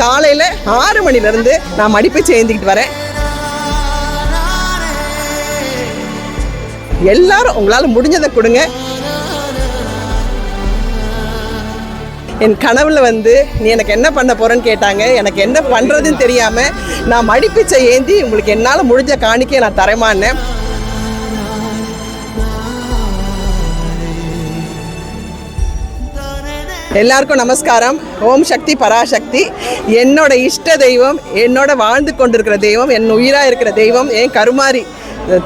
காலையில் 6 மணிலேருந்து நான் மடிப்பை ஏந்திக்கிட்டு வரேன். எல்லாரும் உங்களால் முடிஞ்சதை கொடுங்க. என் கனவுல நீ எனக்கு என்ன பண்ண போறேன்னு கேட்டாங்க. எனக்கு என்ன பண்ணுறதுன்னு தெரியாமல் நான் மடிப்பிச்சை ஏந்தி உங்களுக்கு என்னால் முடிஞ்ச காணிக்கையை நான் தரமான்னு. எல்லாருக்கும் நமஸ்காரம். ஓம் சக்தி பராசக்தி. என்னோட இஷ்ட தெய்வம், என்னோட வாழ்ந்து கொண்டிருக்கிற தெய்வம், என் உயிராக இருக்கிற தெய்வம் என் கருமாரி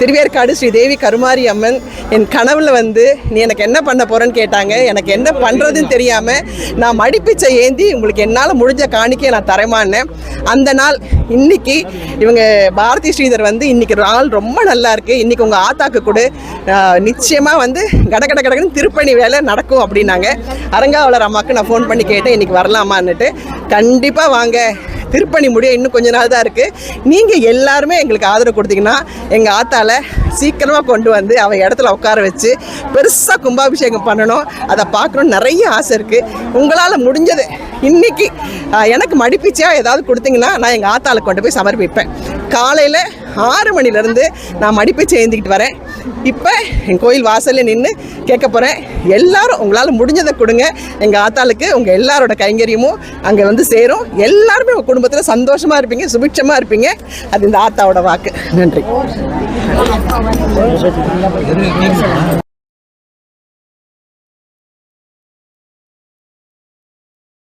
திருவேற்காடு ஸ்ரீ தேவி கருமாரி அம்மன். என் கனவுல நீ எனக்கு என்ன பண்ண போறேன்னு கேட்டாங்க. எனக்கு என்ன பண்ணுறதுன்னு தெரியாமல் நான் மடிப்பிச்சை ஏந்தி உங்களுக்கு என்னால் முடிஞ்ச காணிக்கையை நான் தரமான்னு. அந்த நாள் இன்னைக்கு இவங்க பாரதி ஸ்ரீதர் இன்னைக்கு நாள் ரொம்ப நல்லா இருக்கு. இன்னைக்கு உங்கள் ஆத்தாக்கு கூட நிச்சயமாக கடகடன்னு திருப்பணி வேலை நடக்கும் அப்படின்னாங்க. அரங்காவலர் அம்மாவுக்கு நான் ஃபோன் பண்ணி கேட்டேன் இன்னைக்கு வரலாமான்னுட்டு. கண்டிப்பாக வாங்க, திருப்பணி முடிய இன்னும் கொஞ்ச நாள் தான் இருக்குது. நீங்கள் எல்லாருமே எங்களுக்கு ஆதரவு கொடுத்தீங்கன்னா எங்கள் ஆத்தால சீக்கிரமாக கொண்டு அவள் இடத்துல உட்கார வச்சு பெருசாக கும்பாபிஷேகம் பண்ணணும். அதை பார்க்கணுன்னு நிறைய ஆசை இருக்குது. உங்களால் முடிஞ்சது இன்றைக்கி எனக்கு மடிப்பிச்சையாக ஏதாவது கொடுத்தீங்கன்னா நான் எங்கள் ஆத்தால கொண்டு போய் சமர்ப்பிப்பேன். காலையில் 6 மணிலேருந்து நான் மடிப்பிச்சை ஏந்திக்கிட்டு வரேன். இப்போ என் கோயில் வாசலில் நின்று கேட்க போகிறேன். எல்லாரும் உங்களால் முடிஞ்சதை கொடுங்க. எங்கள் ஆத்தாளுக்கு உங்கள் எல்லாரோட கைங்கரியமும் அங்கே சேரும். எல்லாருமே உங்கள் குடும்பத்தில் சந்தோஷமாக இருப்பீங்க, சுபிட்சமாக இருப்பீங்க. அது இந்த ஆத்தாவோட வாக்கு. நன்றி.